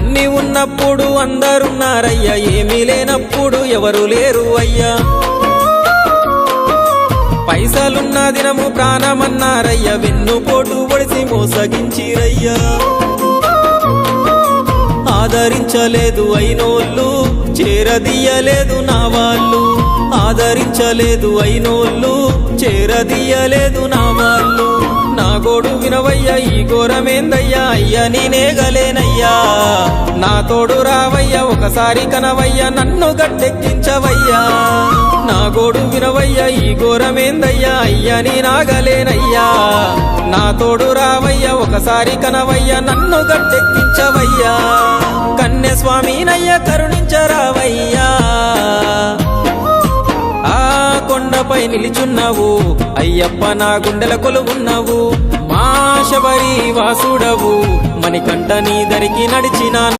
అన్ని ఉన్నప్పుడు అందరున్నారయ్యా, ఏమీ లేనప్పుడు ఎవరు లేరు అయ్యా. పైసలున్న దినము ప్రాణమన్నారయ్యా, వెన్నుపోటు పొడిసి మోసగించిరయ్యా. ఆదరించలేదు అయినోళ్ళు, చేరదీయలేదు నా వాళ్ళు. ఆదరించలేదు అయినోళ్ళు, చేరదీయలేదు నా వాళ్ళు. నా గోడు వినవయ్యా, ఈ ఘోరమేందయ్యా, అయ్యా నేనేగలేనయ్యా. నా తోడు రావయ్యా, ఒకసారి కనవయ్యా, నన్ను గట్టెక్కించవయ్యా. నా గోడు వినవయ్యా, ఈ ఘోరమేందయ్యా, అయ్యా నేనాగలేనయ్యా. నా తోడు రావయ్యా, ఒకసారి కనవయ్యా, నన్ను గట్టెక్కించవయ్యా. కన్య స్వామినయ్యా, కరుణించరావయ్యా. ఆ కొండపై నిలిచున్నావు అయ్యప్ప, నా గుండెల కొలువున్నావు. మా శబరి వాసుడవు, మణికంఠ నీ దరికి నడిచిన